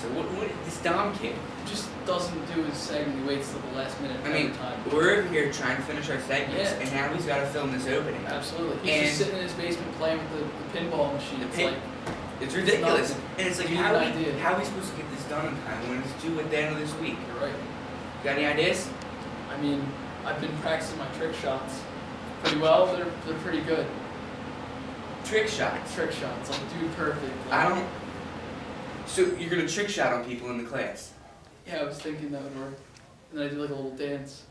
So what this Dom kid just doesn't do his segment. He waits till the last minute. I mean, time. we're over here trying to finish our segments, and now he's got to film this opening. Absolutely. He's just sitting in his basement playing with the pinball machine. It's ridiculous. And it's like, how are we supposed to get this done in time when it's due at the end of this week? You're right. You got any ideas? I mean, I've been practicing my trick shots pretty well. They're pretty good. Trick shots? Trick shots. Like, dude, perfect. Like, I don't... So you're going to trick shot on people in the class? Yeah, I was thinking that would work. And then I do like a little dance.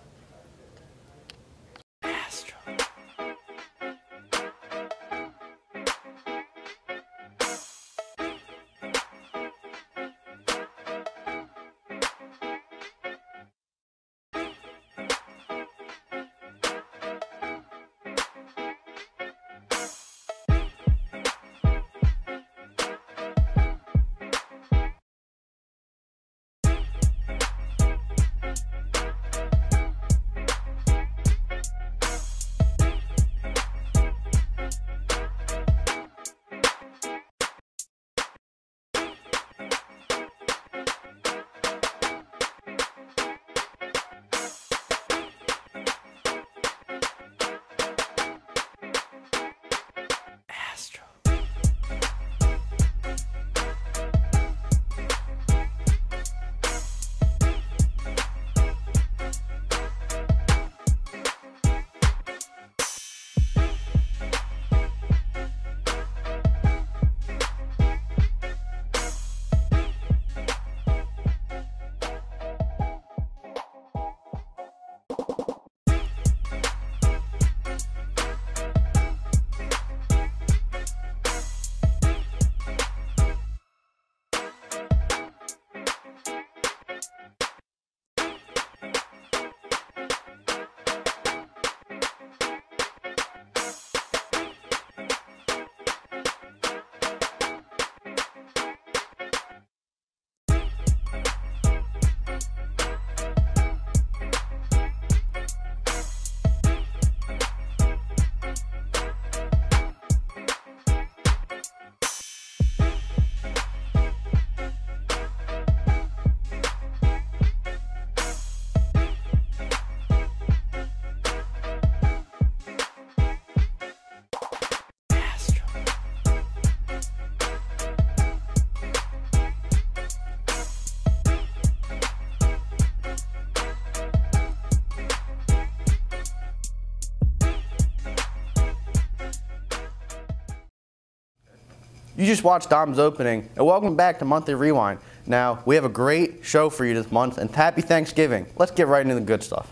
You just watched Dom's opening, and welcome back to Monthly Rewind. Now, we have a great show for you this month, and happy Thanksgiving. Let's get right into the good stuff.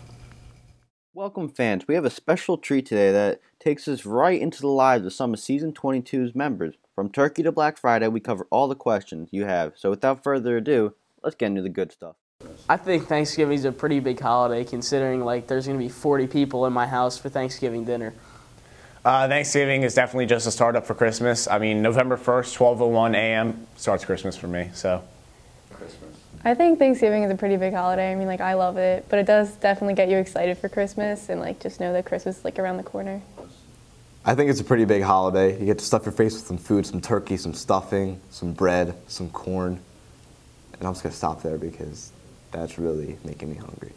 Welcome, fans. We have a special treat today that takes us right into the lives of some of Season 22's members. From Turkey to Black Friday, we cover all the questions you have. So without further ado, let's get into the good stuff. I think Thanksgiving is a pretty big holiday, considering like there's going to be 40 people in my house for Thanksgiving dinner. Thanksgiving is definitely just a startup for Christmas. I mean, November 1st, 12:01 a.m. starts Christmas for me, so. I think Thanksgiving is a pretty big holiday. I mean, like, I love it, but it does definitely get you excited for Christmas and, like, just know that Christmas is, like, around the corner. I think it's a pretty big holiday. You get to stuff your face with some food, some turkey, some stuffing, some bread, some corn. And I'm just going to stop there because that's really making me hungry.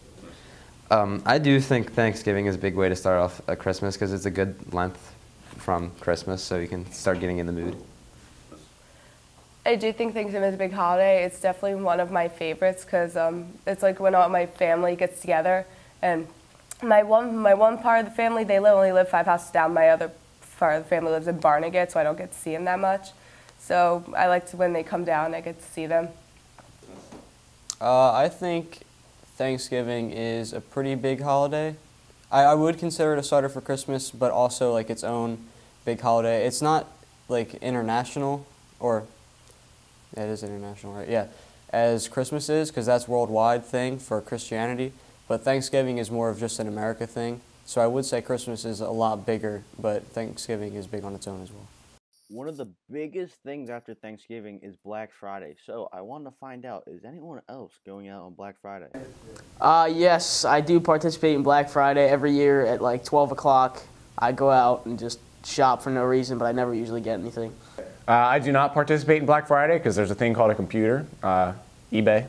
I do think Thanksgiving is a big way to start off Christmas because it's a good length from Christmas, so you can start getting in the mood. I do think Thanksgiving is a big holiday. It's definitely one of my favorites because it's like when all my family gets together. And my one part of the family, they only live 5 houses down. My other part of the family lives in Barnegat, so I don't get to see them that much. So I like to, when they come down, I get to see them. I think Thanksgiving is a pretty big holiday. I would consider it a starter for Christmas, but also like its own big holiday. It's not like international, or yeah, it is international, right? Yeah, as Christmas is, because that's a worldwide thing for Christianity. But Thanksgiving is more of just an America thing. So I would say Christmas is a lot bigger, but Thanksgiving is big on its own as well. One of the biggest things after Thanksgiving is Black Friday. So I wanted to find out, is anyone else going out on Black Friday? Yes, I do participate in Black Friday every year at like 12 o'clock. I go out and just shop for no reason, but I never usually get anything. I do not participate in Black Friday because there's a thing called a computer. eBay.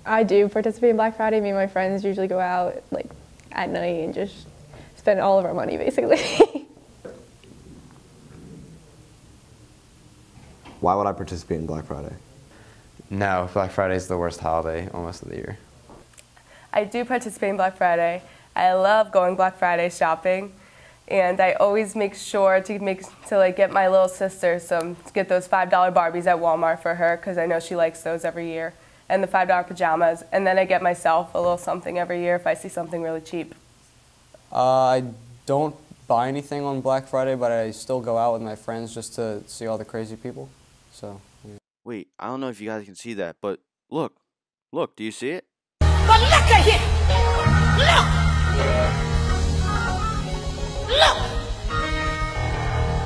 I do participate in Black Friday. Me and my friends usually go out like at night and just spend all of our money basically. Why would I participate in Black Friday? No, Black Friday is the worst holiday almost of the year. I do participate in Black Friday. I love going Black Friday shopping, and I always make sure to get my little sister to get those $5 Barbies at Walmart for her because I know she likes those every year, and the $5 pajamas, and then I get myself a little something every year if I see something really cheap. I don't buy anything on Black Friday, but I still go out with my friends just to see all the crazy people. So. Yeah. Wait, I don't know if you guys can see that, but look, do you see it? But look at here! Look! Look!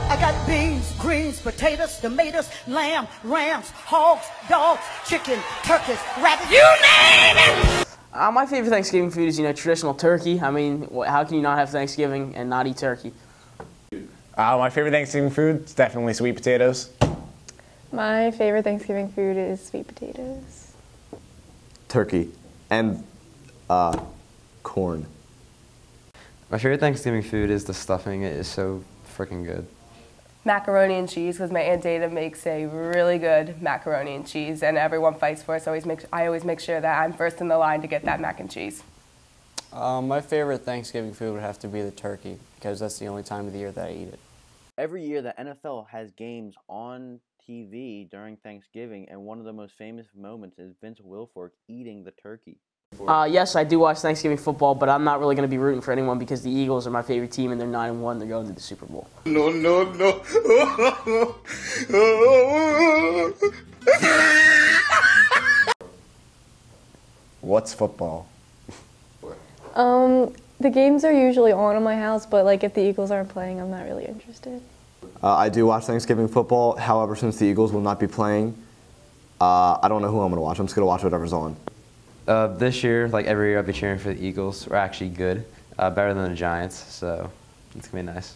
I got beans, greens, potatoes, tomatoes, lamb, rams, hogs, dogs, chicken, turkeys, rabbits, you name it! My favorite Thanksgiving food is, traditional turkey. I mean, how can you not have Thanksgiving and not eat turkey? My favorite Thanksgiving food is definitely sweet potatoes. My favorite Thanksgiving food is sweet potatoes. Turkey and corn. My favorite Thanksgiving food is the stuffing. It is so freaking good. Macaroni and cheese, because my Aunt Dana makes a really good macaroni and cheese, and everyone fights for it, so I always make sure that I'm first in the line to get that mac and cheese. My favorite Thanksgiving food would have to be the turkey, because that's the only time of the year that I eat it. Every year, the NFL has games on TV during Thanksgiving, and one of the most famous moments is Vince Wilfork eating the turkey. Yes, I do watch Thanksgiving football, but I'm not really going to be rooting for anyone because the Eagles are my favorite team, and they're 9-1. They're going to the Super Bowl. No, no, no. What's football? The games are usually on in my house, but like if the Eagles aren't playing, I'm not really interested. I do watch Thanksgiving football. However, since the Eagles will not be playing, I don't know who I'm going to watch. I'm just going to watch whatever's on. This year, like every year, I'll be cheering for the Eagles. We're actually good, better than the Giants, so it's going to be nice.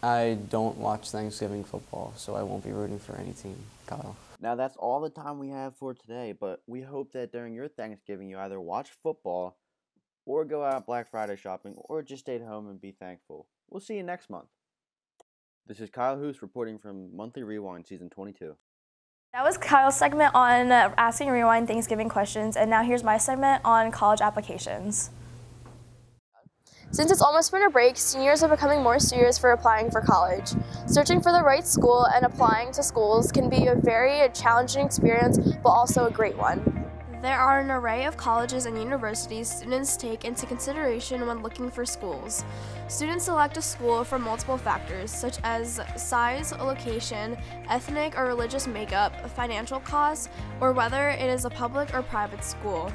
I don't watch Thanksgiving football, so I won't be rooting for any team, Kyle. Now, that's all the time we have for today, but we hope that during your Thanksgiving, you either watch football or go out Black Friday shopping or just stay at home and be thankful. We'll see you next month. This is Kyle Hoos reporting from Monthly Rewind Season 22. That was Kyle's segment on Asking Rewind Thanksgiving questions, and now here's my segment on college applications. Since it's almost winter break, seniors are becoming more serious for applying for college. Searching for the right school and applying to schools can be a very challenging experience, but also a great one. There are an array of colleges and universities students take into consideration when looking for schools. Students select a school for multiple factors, such as size, location, ethnic or religious makeup, financial costs, or whether it is a public or private school.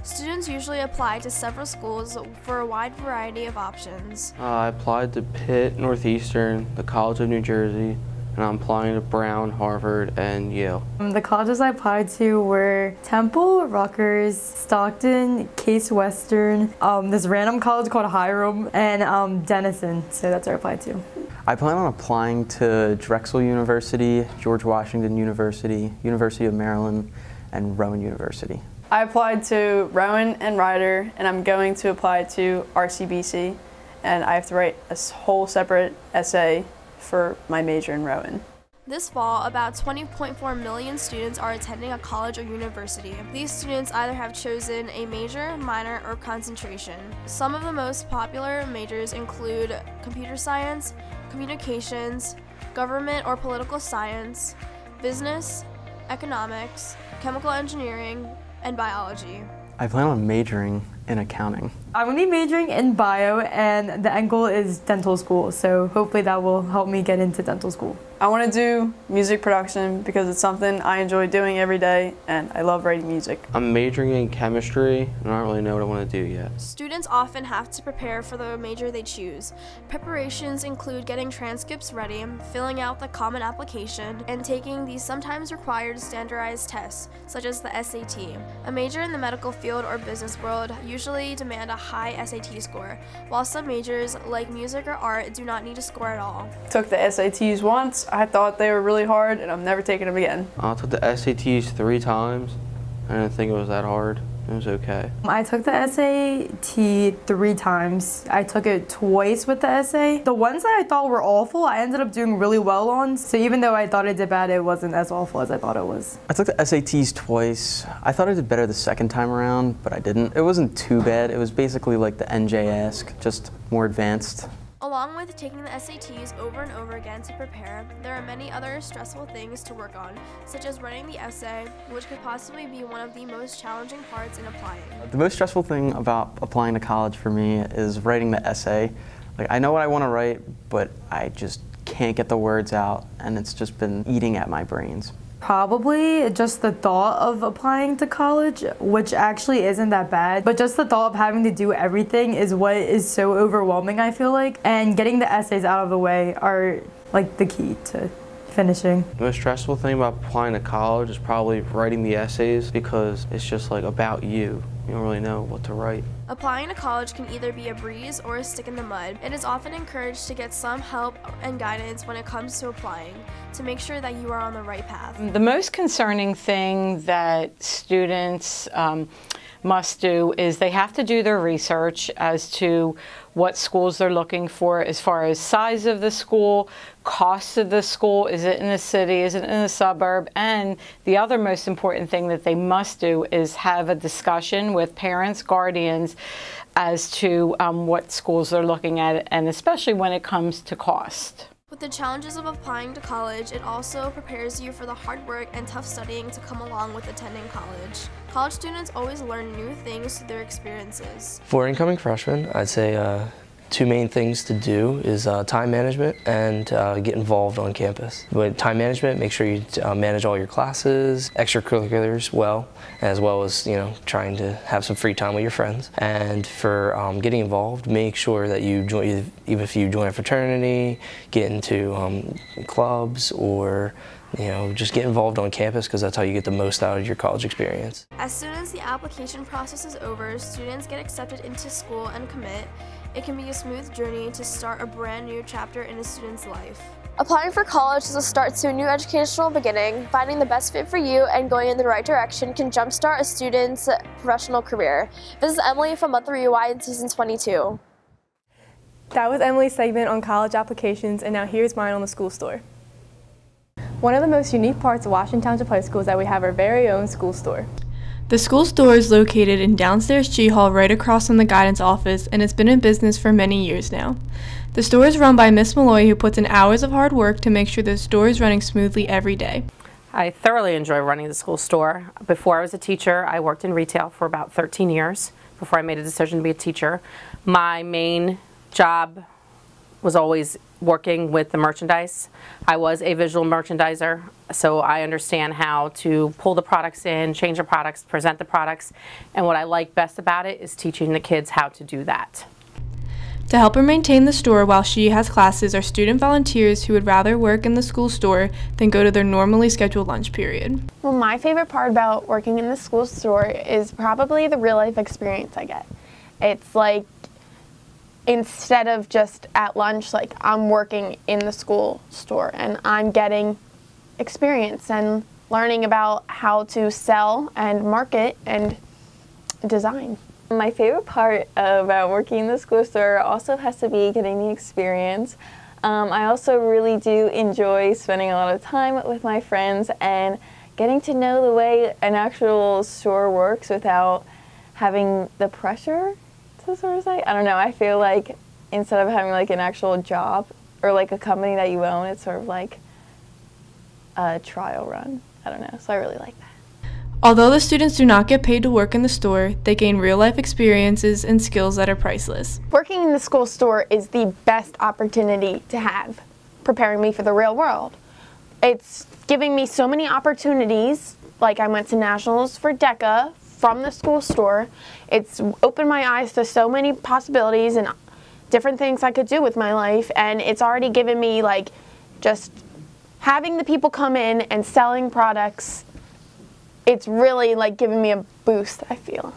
Students usually apply to several schools for a wide variety of options. I applied to Pitt, Northeastern, the College of New Jersey, and I'm applying to Brown, Harvard, and Yale. The colleges I applied to were Temple, Rutgers, Stockton, Case Western, this random college called Hiram, and Denison, so that's where I applied to. I plan on applying to Drexel University, George Washington University, University of Maryland, and Rowan University. I applied to Rowan and Rider, and I'm going to apply to RCBC, and I have to write a whole separate essay for my major in Rowan. This fall, about 20.4 million students are attending a college or university. These students either have chosen a major, minor, or concentration. Some of the most popular majors include computer science, communications, government or political science, business, economics, chemical engineering, and biology. I plan on majoring in accounting. I'm going to be majoring in bio, and the end goal is dental school, so hopefully that will help me get into dental school. I want to do music production because it's something I enjoy doing every day, and I love writing music. I'm majoring in chemistry, and I don't really know what I want to do yet. Students often have to prepare for the major they choose. Preparations include getting transcripts ready, filling out the common application, and taking the sometimes required standardized tests, such as the SAT. A major in the medical field or business world usually usually demand a high SAT score, while some majors, like music or art, do not need a score at all. Took the SATs once. I thought they were really hard, and I'm never taking them again. I took the SATs 3 times. I didn't think it was that hard. It was okay. I took the SAT 3 times. I took it twice with the essay. The ones that I thought were awful, I ended up doing really well on. So even though I thought I did bad, it wasn't as awful as I thought it was. I took the SATs twice. I thought I did better the second time around, but I didn't. It wasn't too bad. It was basically like the NJ-esque, just more advanced. Along with taking the SATs over and over again to prepare, there are many other stressful things to work on, such as writing the essay, which could possibly be one of the most challenging parts in applying. The most stressful thing about applying to college for me is writing the essay. Like, I know what I want to write, but I just can't get the words out, and it's just been eating at my brains. Probably just the thought of applying to college, which actually isn't that bad, but just the thought of having to do everything is what is so overwhelming, I feel like, and getting the essays out of the way are like the key to finishing. The most stressful thing about applying to college is probably writing the essays, because it's just like about you. You don't really know what to write. Applying to college can either be a breeze or a stick in the mud. It is often encouraged to get some help and guidance when it comes to applying to make sure that you are on the right path. The most concerning thing that students must do is they have to do their research as to what schools they're looking for as far as size of the school, cost of the school, is it in a city, is it in a suburb, and the other most important thing that they must do is have a discussion with parents, guardians, as to what schools they're looking at, and especially when it comes to cost. With the challenges of applying to college, it also prepares you for the hard work and tough studying to come along with attending college. College students always learn new things through their experiences. For incoming freshmen, I'd say 2 main things to do is time management and get involved on campus. With time management, make sure you manage all your classes, extracurriculars well as trying to have some free time with your friends. And for getting involved, make sure that you join, even if you join a fraternity, get into clubs, or just get involved on campus, because that's how you get the most out of your college experience. As soon as the application process is over, students get accepted into school and commit. It can be a smooth journey to start a brand new chapter in a student's life. Applying for college is a start to a new educational beginning. Finding the best fit for you and going in the right direction can jumpstart a student's professional career. This is Emily from Monthly Rewind Season 22. That was Emily's segment on college applications, and now here's mine on the school store. One of the most unique parts of Washington Township High School is that we have our very own school store. The school store is located in downstairs G Hall right across from the guidance office, and it's been in business for many years now. The store is run by Miss Malloy, who puts in hours of hard work to make sure the store is running smoothly every day. I thoroughly enjoy running the school store. Before I was a teacher, I worked in retail for about 13 years before I made a decision to be a teacher. My main job was always working with the merchandise. I was a visual merchandiser, so I understand how to pull the products in, change the products, present the products, and what I like best about it is teaching the kids how to do that. To help her maintain the store while she has classes are student volunteers who would rather work in the school store than go to their normally scheduled lunch period. Well, my favorite part about working in the school store is probably the real life experience I get. It's like, instead of just at lunch, like I'm working in the school store and I'm getting experience and learning about how to sell and market and design. My favorite part about working in the school store also has to be getting the experience. I also really do enjoy spending a lot of time with my friends and getting to know the way an actual store works without having the pressure to sort of say. I don't know, I feel like instead of having like an actual job or like a company that you own, it's sort of like a trial run. I don't know, so I really like that. Although the students do not get paid to work in the store, they gain real-life experiences and skills that are priceless. Working in the school store is the best opportunity to have, preparing me for the real world. It's giving me so many opportunities, like I went to nationals for DECA from the school store. It's opened my eyes to so many possibilities and different things I could do with my life, and it's already given me like just having the people come in and selling products. It's really like giving me a boost, I feel.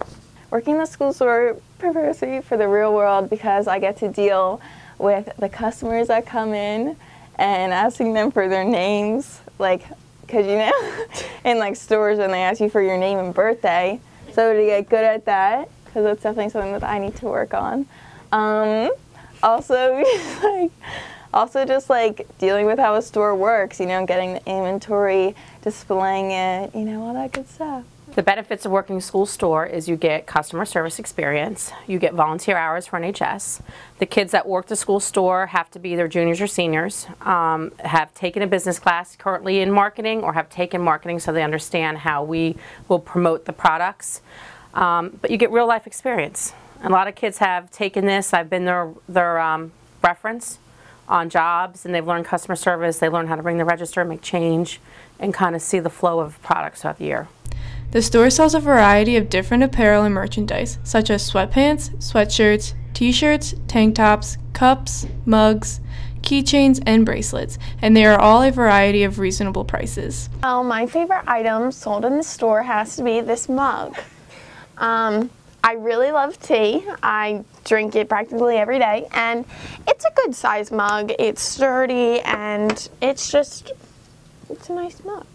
working in the school store prepares me for the real world because I get to deal with the customers that come in and asking them for their names, like, because you know, in like stores when they ask you for your name and birthday. So to get good at that, because that's definitely something that I need to work on. Also, just like dealing with how a store works, you know, getting the inventory, displaying it, you know, all that good stuff. The benefits of working school store is you get customer service experience, you get volunteer hours for NHS. The kids that work the school store have to be either juniors or seniors, have taken a business class currently in marketing or have taken marketing so they understand how we will promote the products. But you get real life experience. A lot of kids have taken this. I've been their reference on jobs, and they've learned customer service. They learn how to bring the register, make change, and kind of see the flow of products throughout the year. The store sells a variety of different apparel and merchandise, such as sweatpants, sweatshirts, t-shirts, tank tops, cups, mugs, keychains, and bracelets, and they are all a variety of reasonable prices. My favorite item sold in the store has to be this mug. I really love tea. I drink it practically every day, and it's a good size mug. It's sturdy, and it's a nice mug.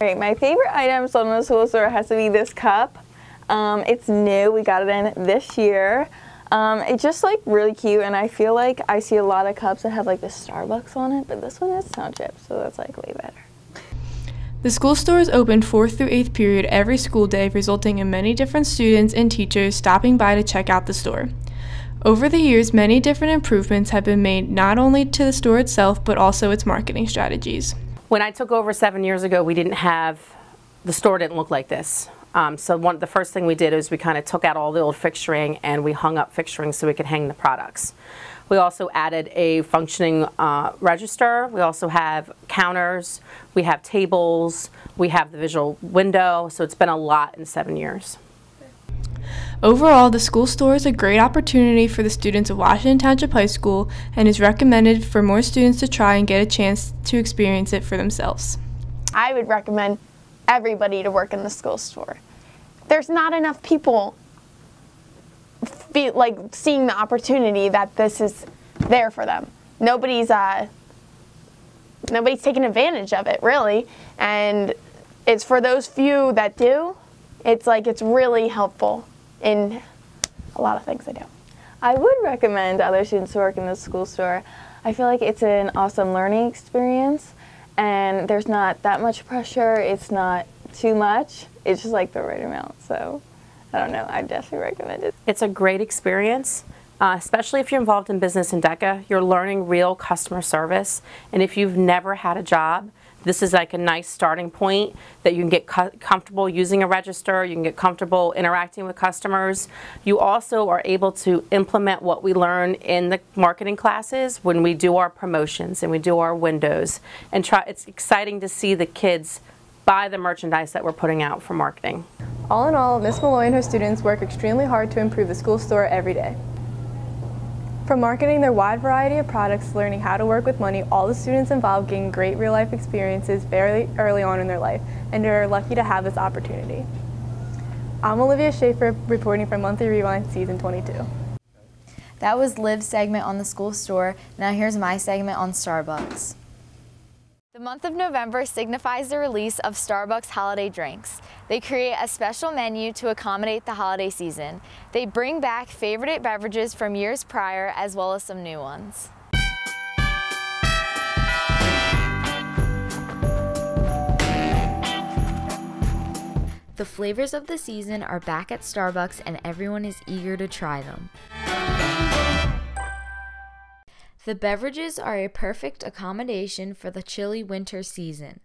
Right, my favorite item sold in the school store has to be this cup. It's new. We got it in this year. It's just like really cute, and I feel like I see a lot of cups that have like the Starbucks on it, but this one is Snow Chip, so that's like way better. The school store is open 4th through 8th period every school day, resulting in many different students and teachers stopping by to check out the store. Over the years, many different improvements have been made not only to the store itself, but also its marketing strategies. When I took over 7 years ago, the store didn't look like this. So the first thing we did is we kind of took out all the old fixturing and we hung up fixturing so we could hang the products. We also added a functioning register. We also have counters. We have tables. We have the visual window. So it's been a lot in 7 years. Overall, the school store is a great opportunity for the students of Washington Township High School and is recommended for more students to try and get a chance to experience it for themselves. I would recommend everybody to work in the school store. There's not enough people seeing the opportunity that this is there for them. Nobody's taking advantage of it, really, and it's for those few that do. It's really helpful in a lot of things I do. I would recommend other students to work in the school store. I feel like it's an awesome learning experience, and there's not that much pressure. It's not too much. It's just like the right amount. So I don't know. I definitely recommend it. It's a great experience, especially if you're involved in business in DECA. You're learning real customer service, and if you've never had a job, this is like a nice starting point that you can get comfortable using a register, you can get comfortable interacting with customers. You also are able to implement what we learn in the marketing classes when we do our promotions and we do our windows. And it's exciting to see the kids buy the merchandise that we're putting out for marketing. All in all, Ms. Malloy and her students work extremely hard to improve the school store every day. From marketing their wide variety of products to learning how to work with money, all the students involved gain great real-life experiences very early on in their life, and are lucky to have this opportunity. I'm Olivia Schaefer, reporting from Monthly Rewind, Season 22. That was Liv's segment on the school store. Now here's my segment on Starbucks. The month of November signifies the release of Starbucks holiday drinks. They create a special menu to accommodate the holiday season. They bring back favorite beverages from years prior as well as some new ones. The flavors of the season are back at Starbucks and everyone is eager to try them. The beverages are a perfect accommodation for the chilly winter season.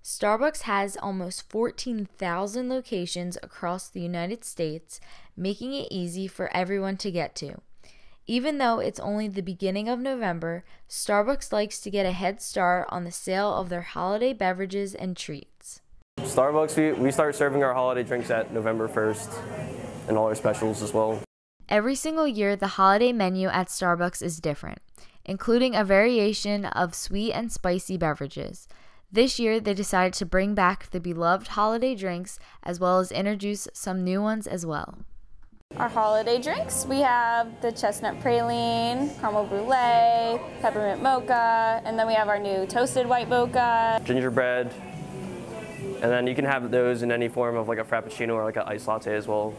Starbucks has almost 14,000 locations across the United States, making it easy for everyone to get to. Even though it's only the beginning of November, Starbucks likes to get a head start on the sale of their holiday beverages and treats. Starbucks, we start serving our holiday drinks at November 1st and all our specials as well. Every single year, the holiday menu at Starbucks is different, including a variation of sweet and spicy beverages. This year, they decided to bring back the beloved holiday drinks as well as introduce some new ones as well. Our holiday drinks, we have the chestnut praline, caramel brulee, peppermint mocha, and then we have our new toasted white mocha. Gingerbread, and then you can have those in any form of like a frappuccino or like an iced latte as well.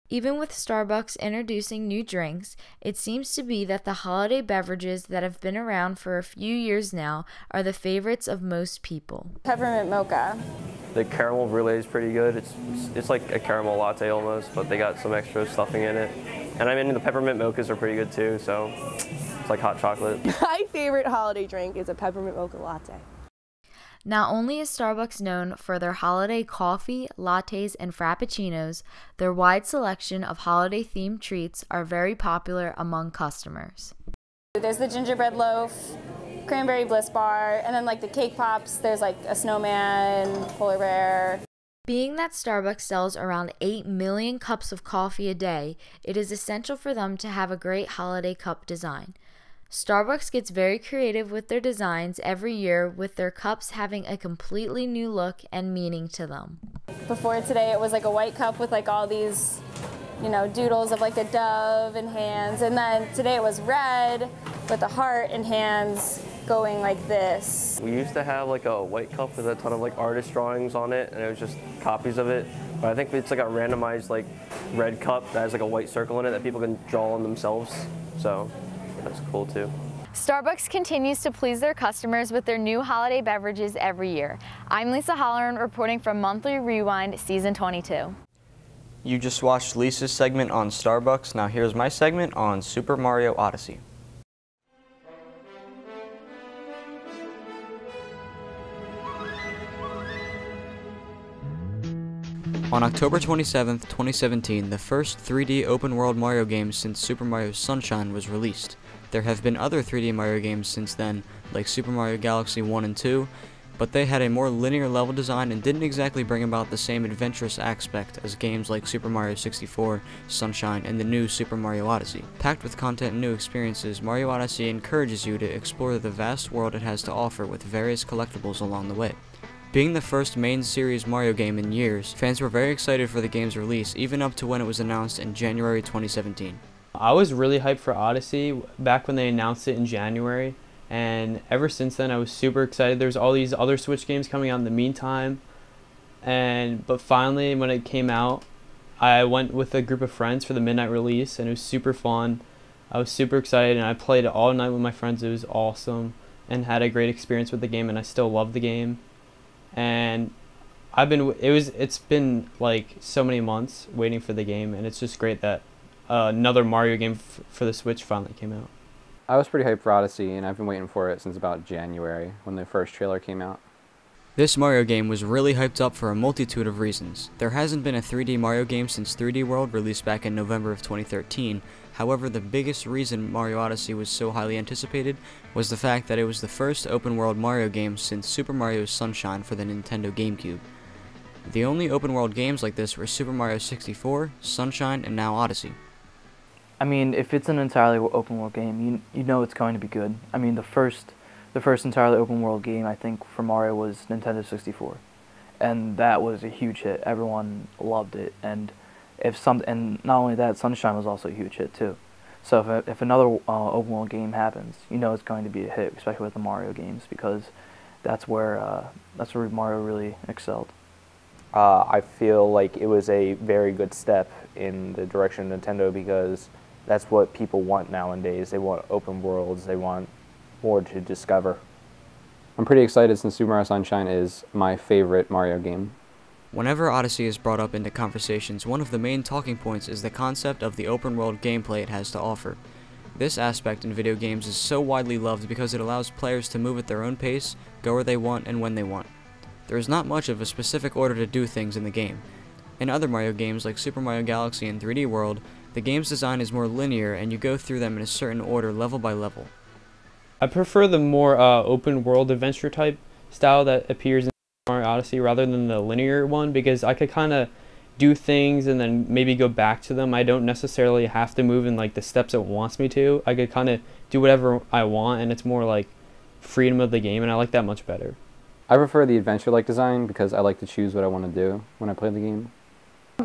Even with Starbucks introducing new drinks, it seems to be that the holiday beverages that have been around for a few years now are the favorites of most people. Peppermint mocha. The caramel brulee is pretty good. It's like a caramel latte almost, but they got some extra stuffing in it. And I mean, the peppermint mochas are pretty good too, so it's like hot chocolate. My favorite holiday drink is a peppermint mocha latte. Not only is Starbucks known for their holiday coffee, lattes, and frappuccinos, their wide selection of holiday-themed treats are very popular among customers. There's the gingerbread loaf, cranberry bliss bar, and then like the cake pops, there's like a snowman, polar bear. Being that Starbucks sells around 8 million cups of coffee a day, it is essential for them to have a great holiday cup design. Starbucks gets very creative with their designs every year, with their cups having a completely new look and meaning to them. Before today it was like a white cup with like all these, you know, doodles of like a dove and hands, and then today it was red with a heart and hands going like this. We used to have like a white cup with a ton of like artist drawings on it, and it was just copies of it. But I think it's like a randomized like red cup that has like a white circle in it that people can draw on themselves. So that's cool too. Starbucks continues to please their customers with their new holiday beverages every year. I'm Lisa Holleran reporting from Monthly Rewind Season 22. You just watched Lisa's segment on Starbucks. Now here's my segment on Super Mario Odyssey. On October 27, 2017, the first 3D open-world Mario game since Super Mario Sunshine was released. There have been other 3D Mario games since then, like Super Mario Galaxy 1 and 2, but they had a more linear level design and didn't exactly bring about the same adventurous aspect as games like Super Mario 64, Sunshine, and the new Super Mario Odyssey. Packed with content and new experiences, Mario Odyssey encourages you to explore the vast world it has to offer with various collectibles along the way. Being the first main series Mario game in years, fans were very excited for the game's release, even up to when it was announced in January 2017. I was really hyped for Odyssey back when they announced it in January, and ever since then I was super excited. There's all these other Switch games coming out in the meantime, but finally when it came out, I went with a group of friends for the midnight release, and it was super fun. I was super excited, and I played it all night with my friends. It was awesome, and had a great experience with the game, and I still love the game. And it's been like so many months waiting for the game, and it's just great that another Mario game for the Switch finally came out. I was pretty hyped for Odyssey, and I've been waiting for it since about January when the first trailer came out. This Mario game was really hyped up for a multitude of reasons. There hasn't been a 3D Mario game since 3D World, released back in November of 2013. However, the biggest reason Mario Odyssey was so highly anticipated was the fact that it was the first open-world Mario game since Super Mario Sunshine for the Nintendo GameCube. The only open-world games like this were Super Mario 64, Sunshine, and now Odyssey. I mean, if it's an entirely open-world game, you know it's going to be good. I mean, the first entirely open-world game, I think, for Mario was Nintendo 64. And that was a huge hit. Everyone loved it. And not only that, Sunshine was also a huge hit too. So if another open world game happens, you know it's going to be a hit, especially with the Mario games, because that's where Mario really excelled. I feel like it was a very good step in the direction of Nintendo, because that's what people want nowadays. They want open worlds. They want more to discover. I'm pretty excited since Super Mario Sunshine is my favorite Mario game. Whenever Odyssey is brought up into conversations, one of the main talking points is the concept of the open-world gameplay it has to offer. This aspect in video games is so widely loved because it allows players to move at their own pace, go where they want, and when they want. There is not much of a specific order to do things in the game. In other Mario games like Super Mario Galaxy and 3D World, the game's design is more linear and you go through them in a certain order level by level. I prefer the more open-world adventure type style that appears in Mario Odyssey rather than the linear one, because I could kind of do things and then maybe go back to them. I don't necessarily have to move in like the steps it wants me to. I could kind of do whatever I want, and it's more like freedom of the game, and I like that much better. I prefer the adventure-like design because I like to choose what I want to do when I play the game.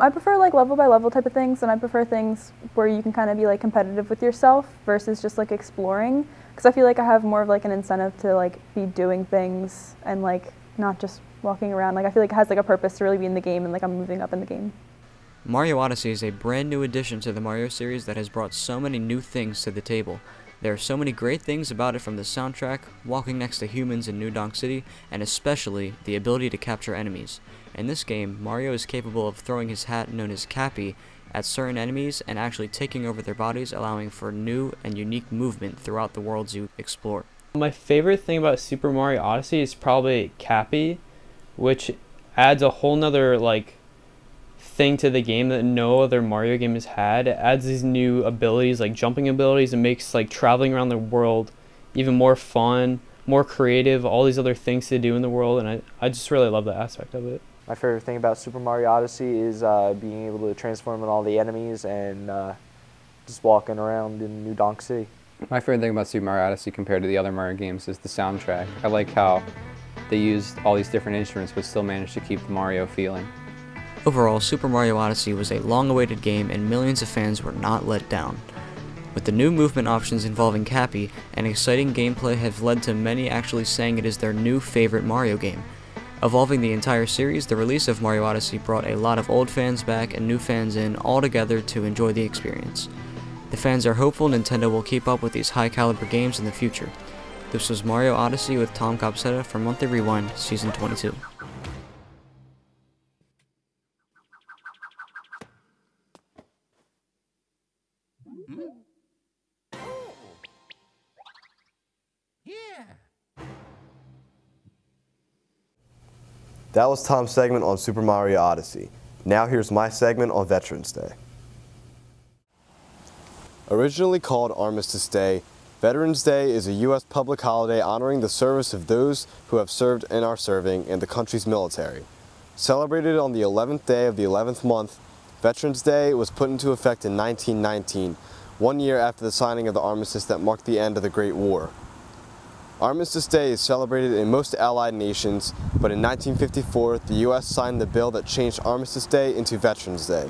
I prefer like level by level type of things, and I prefer things where you can kind of be like competitive with yourself versus just like exploring, because I feel like I have more of like an incentive to like be doing things and like not just walking around. Like I feel like it has like a purpose to really be in the game and like I'm moving up in the game. Mario Odyssey is a brand new addition to the Mario series that has brought so many new things to the table. There are so many great things about it, from the soundtrack, walking next to humans in New Donk City, and especially the ability to capture enemies. In this game, Mario is capable of throwing his hat, known as Cappy, at certain enemies and actually taking over their bodies, allowing for new and unique movement throughout the worlds you explore. My favorite thing about Super Mario Odyssey is probably Cappy, which adds a whole nother like thing to the game that no other Mario game has had. It adds these new abilities, like jumping abilities, and makes like traveling around the world even more fun, more creative, all these other things to do in the world, and I just really love that aspect of it. My favorite thing about Super Mario Odyssey is being able to transform in all the enemies and just walking around in New Donk City. My favorite thing about Super Mario Odyssey compared to the other Mario games is the soundtrack. I like how they used all these different instruments but still managed to keep the Mario feeling. Overall, Super Mario Odyssey was a long-awaited game, and millions of fans were not let down. With the new movement options involving Cappy and exciting gameplay have led to many actually saying it is their new favorite Mario game. Evolving the entire series, the release of Mario Odyssey brought a lot of old fans back and new fans in all together to enjoy the experience. The fans are hopeful Nintendo will keep up with these high-caliber games in the future. This was Mario Odyssey with Tom Copsetta for Monthly Rewind, Season 22. That was Tom's segment on Super Mario Odyssey. Now here's my segment on Veterans Day. Originally called Armistice Day, Veterans Day is a U.S. public holiday honoring the service of those who have served and are serving in the country's military. Celebrated on the 11th day of the 11th month, Veterans Day was put into effect in 1919, 1 year after the signing of the armistice that marked the end of the Great War. Armistice Day is celebrated in most Allied nations, but in 1954, the U.S. signed the bill that changed Armistice Day into Veterans Day.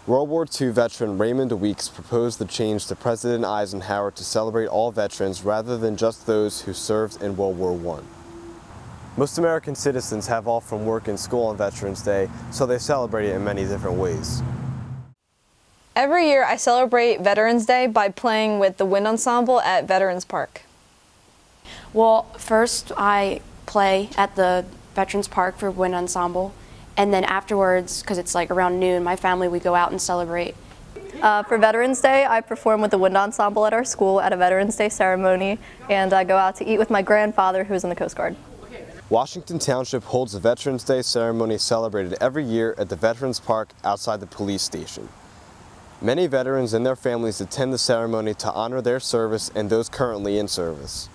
World War II veteran Raymond Weeks proposed the change to President Eisenhower to celebrate all veterans rather than just those who served in World War I. Most American citizens have off from work and school on Veterans Day, so they celebrate it in many different ways. Every year I celebrate Veterans Day by playing with the wind ensemble at Veterans Park. Well, first I play at the Veterans Park for Wind Ensemble, and then afterwards, because it's like around noon, my family, we go out and celebrate. For Veterans Day, I perform with the wind ensemble at our school at a Veterans Day ceremony, and I go out to eat with my grandfather, who's in the Coast Guard. Washington Township holds a Veterans Day ceremony celebrated every year at the Veterans Park outside the police station. Many veterans and their families attend the ceremony to honor their service and those currently in service.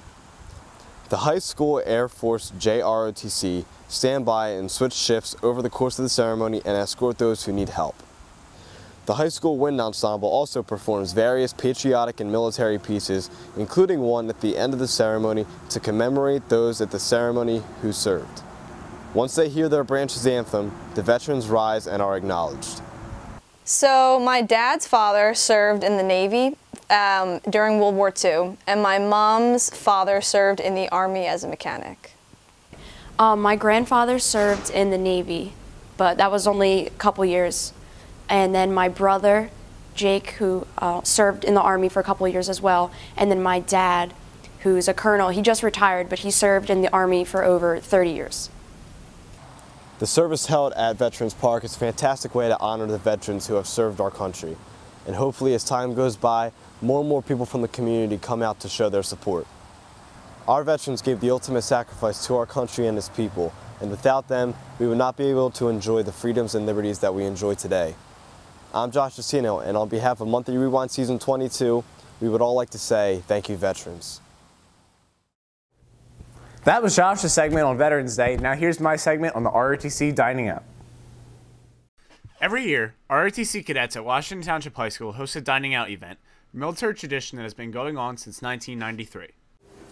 The High School Air Force JROTC stand by and switch shifts over the course of the ceremony and escort those who need help. The High School Wind Ensemble also performs various patriotic and military pieces, including one at the end of the ceremony to commemorate those at the ceremony who served. Once they hear their branch's anthem, the veterans rise and are acknowledged. So my dad's father served in the Navy during World War II, and my mom's father served in the Army as a mechanic. My grandfather served in the Navy, but that was only a couple years. And then my brother, Jake, who served in the Army for a couple years as well. And then my dad, who's a colonel, he just retired, but he served in the Army for over 30 years. The service held at Veterans Park is a fantastic way to honor the veterans who have served our country. And hopefully as time goes by, more and more people from the community come out to show their support. Our veterans gave the ultimate sacrifice to our country and its people, and without them, we would not be able to enjoy the freedoms and liberties that we enjoy today. I'm Josh Jacino, and on behalf of Monthly Rewind Season 22, we would all like to say thank you, veterans. That was Josh's segment on Veterans Day. Now here's my segment on the ROTC Dining Out. Every year, ROTC cadets at Washington Township High School host a dining out event, a military tradition that has been going on since 1993.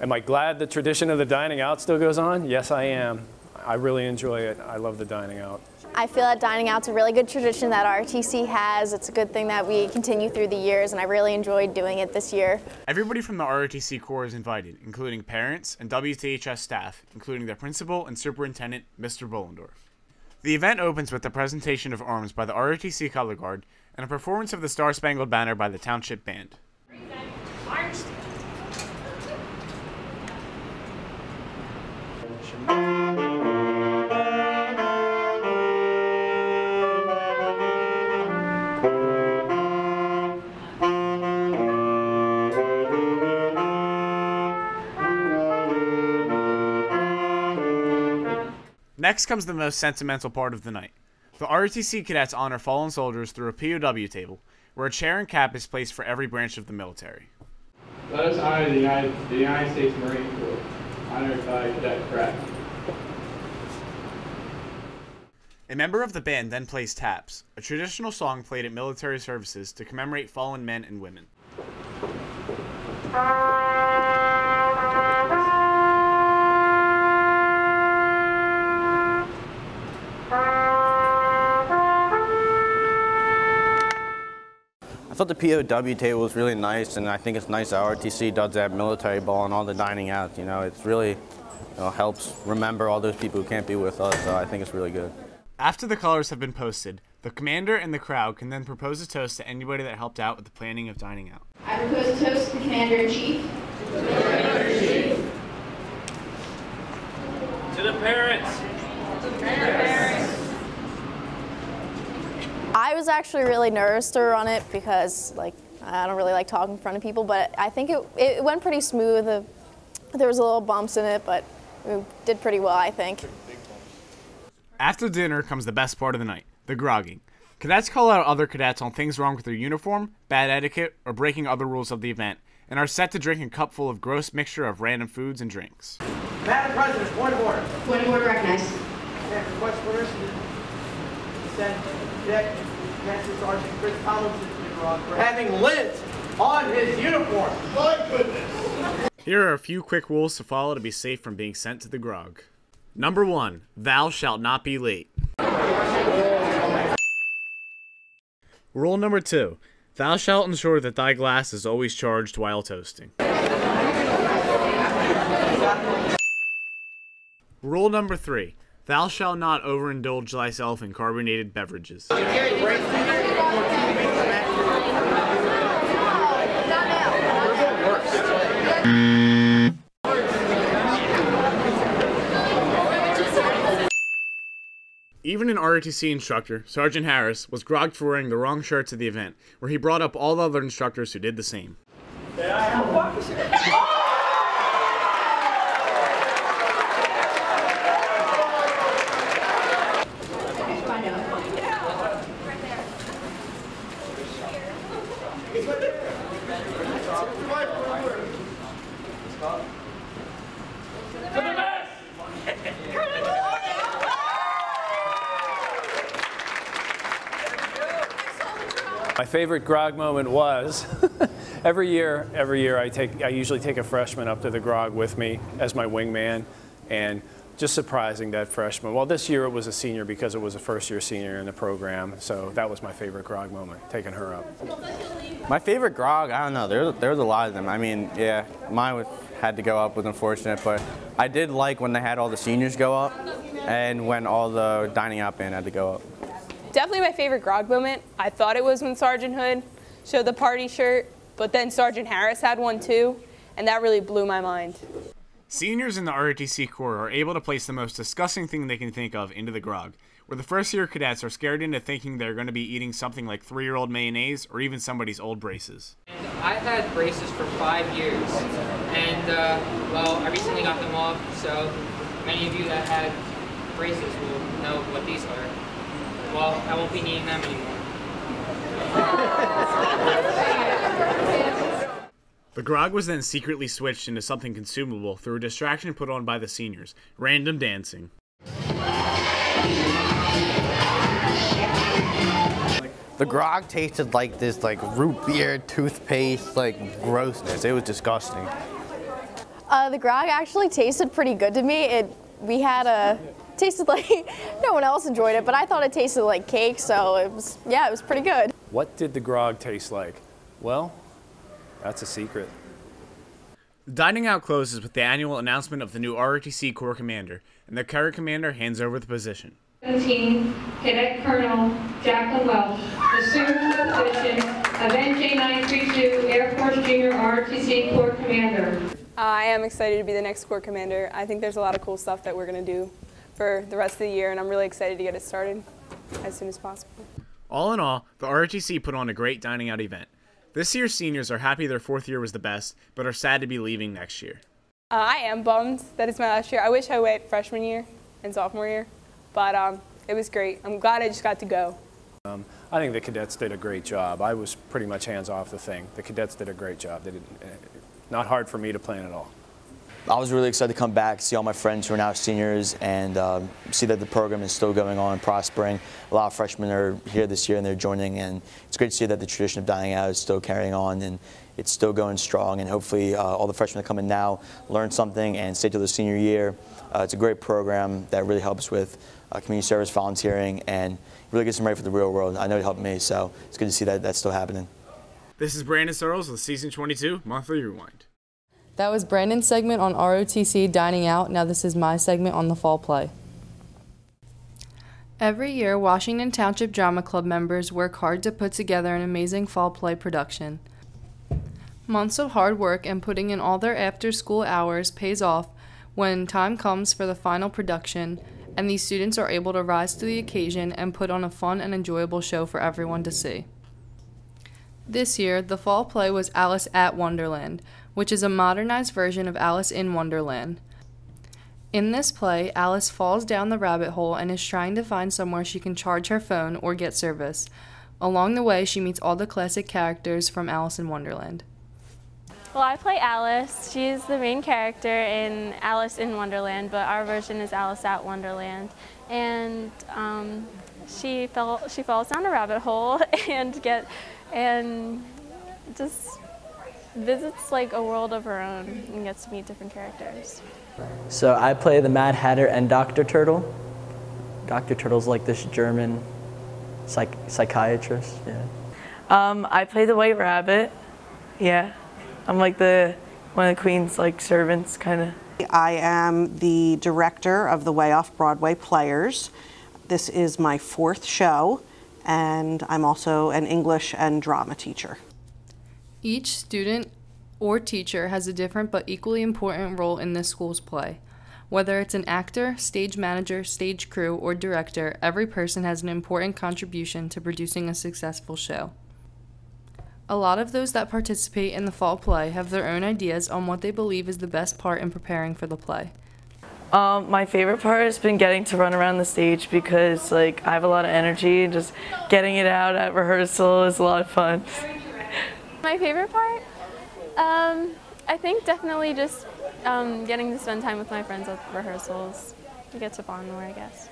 Am I glad the tradition of the dining out still goes on? Yes, I am. I really enjoy it. I love the dining out. I feel that dining out's a really good tradition that ROTC has. It's a good thing that we continue through the years, and I really enjoyed doing it this year. Everybody from the ROTC Corps is invited, including parents and WTHS staff, including their principal and superintendent, Mr. Bollendorf. The event opens with the presentation of arms by the ROTC Color Guard and a performance of the Star-Spangled Banner by the Township Band. Next comes the most sentimental part of the night. The ROTC cadets honor fallen soldiers through a POW table, where a chair and cap is placed for every branch of the military. Let us honor the United States Marine Corps, honored by Cadet Pratt. A member of the band then plays taps, a traditional song played at military services to commemorate fallen men and women. I thought the POW table was really nice, and I think it's nice that ROTC does that military ball and all the dining out. You know, it's really helps remember all those people who can't be with us, so I think it's really good. After the colors have been posted, the commander and the crowd can then propose a toast to anybody that helped out with the planning of dining out. I propose a toast to the Commander-in-Chief. To the parents. To the parents. I was actually really nervous to run it because, like, I don't really like talking in front of people, but I think it went pretty smooth. There was a little bumps in it, but we did pretty well, I think. After dinner comes the best part of the night, the grogging. Cadets call out other cadets on things wrong with their uniform, bad etiquette, or breaking other rules of the event, and are set to drink a cup full of gross mixture of random foods and drinks. Madam President, point of order. Point of order recognized. Request permission to send Cadet Master Sergeant Chris Tomlinson to the garage for having lint on his uniform. My goodness. Here are a few quick rules to follow to be safe from being sent to the grog. Number 1, thou shalt not be late. Rule number 2, thou shalt ensure that thy glass is always charged while toasting. Rule number 3, thou shalt not overindulge thyself in carbonated beverages. Even an ROTC instructor, Sergeant Harris, was grogged for wearing the wrong shirt to the event, where he brought up all the other instructors who did the same. My favorite grog moment was every year I usually take a freshman up to the grog with me as my wingman, and just surprising that freshman. Well, this year it was a senior because it was a first-year senior in the program, so that was my favorite grog moment, taking her up. My favorite grog, I don't know, there's a lot of them. I mean, yeah, mine had to go up, was unfortunate, but I did like when they had all the seniors go up and when all the dining out band had to go up. Definitely my favorite grog moment. I thought it was when Sergeant Hood showed the party shirt, but then Sergeant Harris had one too, and that really blew my mind. Seniors in the ROTC Corps are able to place the most disgusting thing they can think of into the grog, where the first-year cadets are scared into thinking they're going to be eating something like 3-year-old mayonnaise or even somebody's old braces. And I've had braces for 5 years, and well, I recently got them off, so many of you that had braces will know what these are. Well, I won't be needing them anymore. The grog was then secretly switched into something consumable through a distraction put on by the seniors, random dancing. The grog tasted like this root beer, toothpaste, grossness. It was disgusting. The grog actually tasted pretty good to me. We had tasted like, no one else enjoyed it, but I thought it tasted like cake, so it was pretty good. What did the grog taste like? Well, that's a secret. The dining out closes with the annual announcement of the new ROTC Corps Commander, and the current commander hands over the position. 17, Cadet Colonel Jacqueline Welch, assumed the position of NJ932 Air Force Junior ROTC Corps Commander. I am excited to be the next Corps Commander. I think there's a lot of cool stuff that we're going to do for the rest of the year, and I'm really excited to get it started as soon as possible. All in all, the ROTC put on a great dining out event. This year's seniors are happy their 4th year was the best, but are sad to be leaving next year. I am bummed that it's my last year. I wish I went freshman year and sophomore year, but it was great. I'm glad I just got to go. I think the cadets did a great job. I was pretty much hands off the thing. The cadets did a great job. They did, not hard for me to plan at all. I was really excited to come back, see all my friends who are now seniors, and see that the program is still going on and prospering. A lot of freshmen are here this year and they're joining, and it's great to see that the tradition of dining out is still carrying on and it's still going strong, and hopefully all the freshmen that come in now learn something and stay till the senior year. It's a great program that really helps with community service, volunteering, and really gets them ready for the real world. I know it helped me, so it's good to see that that's still happening. This is Brandon Searles with Season 22 Monthly Rewind. That was Brandon's segment on ROTC Dining Out. Now this is my segment on the fall play. Every year, Washington Township Drama Club members work hard to put together an amazing fall play production. Months of hard work and putting in all their after-school hours pays off when time comes for the final production, and these students are able to rise to the occasion and put on a fun and enjoyable show for everyone to see. This year, the fall play was Alice at Wonderland, which is a modernized version of Alice in Wonderland. In this play, Alice falls down the rabbit hole and is trying to find somewhere she can charge her phone or get service. Along the way, she meets all the classic characters from Alice in Wonderland. Well, I play Alice. She's the main character in Alice in Wonderland, but our version is Alice at Wonderland. And she falls down a rabbit hole and just visits like a world of her own and gets to meet different characters. So I play the Mad Hatter and Dr. Turtle. Dr. Turtle's like this German psychiatrist. Yeah. I play the White Rabbit. Yeah. I'm like one of the Queen's like servants, kind of. I am the director of the Way Off Broadway Players. This is my 4th show, and I'm also an English and drama teacher. Each student or teacher has a different but equally important role in this school's play. Whether it's an actor, stage manager, stage crew, or director, every person has an important contribution to producing a successful show. A lot of those that participate in the fall play have their own ideas on what they believe is the best part in preparing for the play. My favorite part has been getting to run around the stage because like I have a lot of energy and just getting it out at rehearsal is a lot of fun. My favorite part? I think definitely just getting to spend time with my friends at rehearsals. You get to bond more, I guess.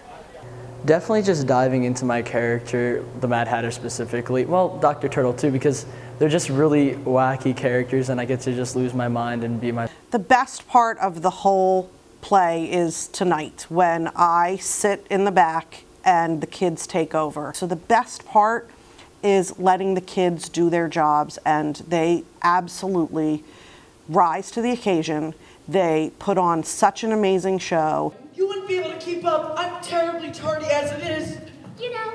Definitely just diving into my character, the Mad Hatter specifically. Well, Dr. Turtle too, because they're just really wacky characters and I get to just lose my mind and be my... The best part of the whole play is tonight when I sit in the back and the kids take over. So the best part is letting the kids do their jobs, and they absolutely rise to the occasion. They put on such an amazing show. You wouldn't be able to keep up. I'm terribly tardy as it is. You know,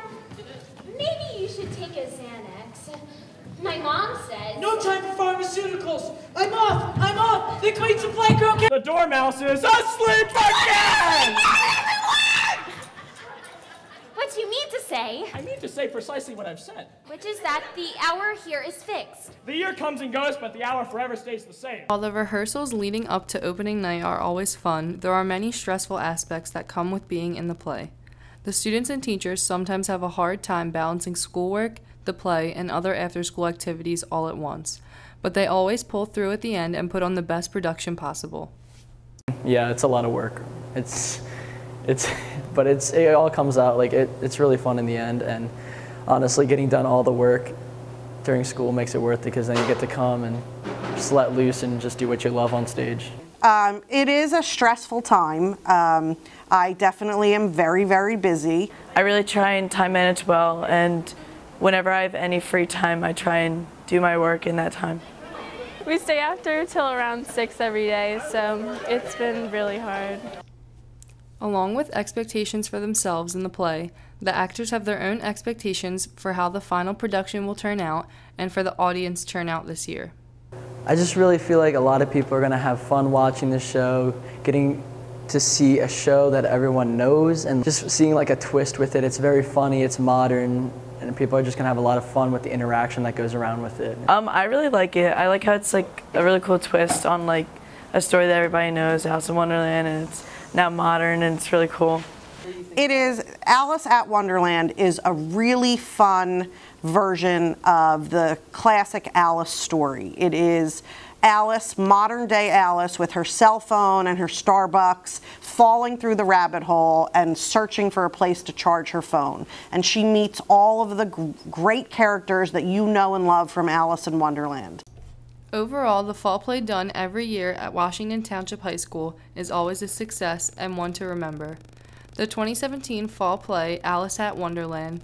maybe you should take a Xanax. My mom says... No time for pharmaceuticals. I'm off. I'm off. The Queen's a Playgirl. The dormouse is asleep again! What do you mean to say? I mean to say precisely what I've said. Which is that the hour here is fixed. The year comes and goes, but the hour forever stays the same. While the rehearsals leading up to opening night are always fun, there are many stressful aspects that come with being in the play. The students and teachers sometimes have a hard time balancing schoolwork, the play, and other after-school activities all at once. But they always pull through at the end and put on the best production possible. Yeah, it's a lot of work. But it all comes out, like it's really fun in the end, and honestly getting done all the work during school makes it worth it because then you get to come and just let loose and just do what you love on stage. It is a stressful time. I definitely am very, very busy. I really try and time manage well, and whenever I have any free time, I try and do my work in that time. We stay after till around 6 every day, so it's been really hard. Along with expectations for themselves in the play, the actors have their own expectations for how the final production will turn out and for the audience turnout this year. I just really feel like a lot of people are going to have fun watching the show, getting to see a show that everyone knows and just seeing like a twist with it. It's very funny, it's modern, and people are just going to have a lot of fun with the interaction that goes around with it. I really like it. I like how it's like a really cool twist on like a story that everybody knows, Alice in Wonderland, and it's now modern and it's really cool. It is, Alice at Wonderland is a really fun version of the classic Alice story. It is Alice, modern day Alice, with her cell phone and her Starbucks, falling through the rabbit hole and searching for a place to charge her phone. And she meets all of the great characters that you know and love from Alice in Wonderland. Overall, the fall play done every year at Washington Township High School is always a success and one to remember. The 2017 fall play, Alice at Wonderland,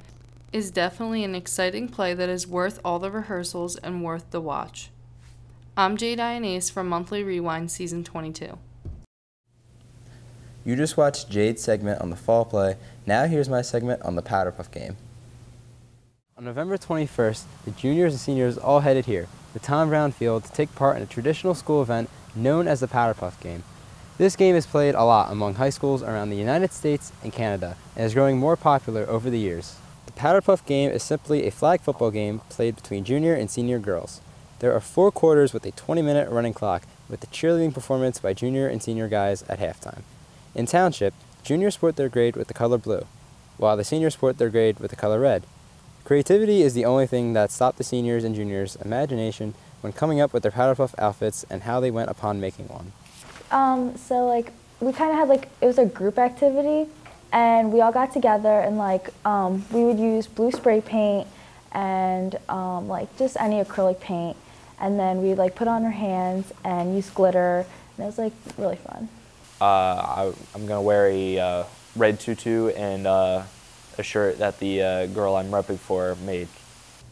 is definitely an exciting play that is worth all the rehearsals and worth the watch. I'm Jade Ionase from Monthly Rewind Season 22. You just watched Jade's segment on the fall play. Now here's my segment on the Powder Puff game. On November 21st, the juniors and seniors all headed here, the Tom Brown Field, to take part in a traditional school event known as the Powder Puff game. This game is played a lot among high schools around the United States and Canada and is growing more popular over the years. The Powder Puff game is simply a flag football game played between junior and senior girls. There are 4 quarters with a 20-minute running clock with a cheerleading performance by junior and senior guys at halftime. In Township, juniors sport their grade with the color blue, while the seniors sport their grade with the color red. Creativity is the only thing that stopped the seniors and juniors' imagination when coming up with their Powder Puff outfits and how they went upon making one. So like we kind of had like, it was a group activity, and we all got together and like we would use blue spray paint and like just any acrylic paint, and then we'd like put on our hands and use glitter, and it was like really fun. I'm gonna wear a red tutu and a shirt that the girl I'm repping for made.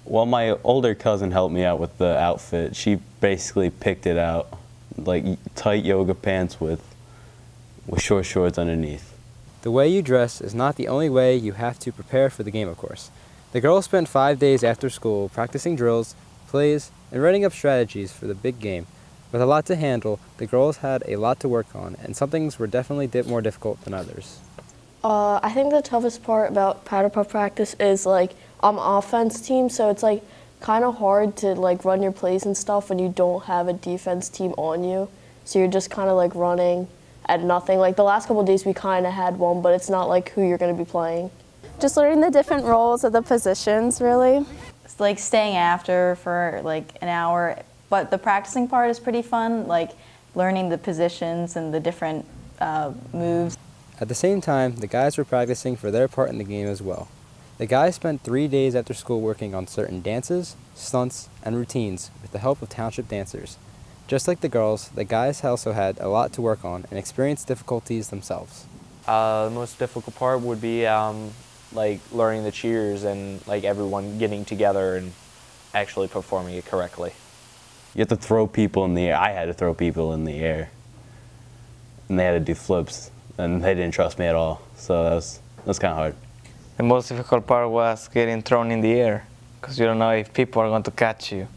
Well, my older cousin helped me out with the outfit. She basically picked it out, like tight yoga pants with short shorts underneath. The way you dress is not the only way you have to prepare for the game, of course. The girls spent 5 days after school practicing drills, plays, and writing up strategies for the big game. With a lot to handle, the girls had a lot to work on, and some things were definitely more difficult than others. I think the toughest part about Powder Puff practice is like I'm offense team, so it's like kind of hard to like run your plays and stuff when you don't have a defense team on you. So you're just kind of like running at nothing. Like the last couple of days we kind of had one, but it's not like who you're going to be playing. Just learning the different roles of the positions, really. It's like staying after for like an hour, but the practicing part is pretty fun, like learning the positions and the different moves. At the same time, the guys were practicing for their part in the game as well. The guys spent 3 days after school working on certain dances, stunts, and routines with the help of township dancers. Just like the girls, the guys also had a lot to work on and experienced difficulties themselves. The most difficult part would be like learning the cheers and like everyone getting together and actually performing it correctly. You have to throw people in the air. I had to throw people in the air. And they had to do flips. And they didn't trust me at all. So that was kind of hard. The most difficult part was getting thrown in the air, because you don't know if people are going to catch you.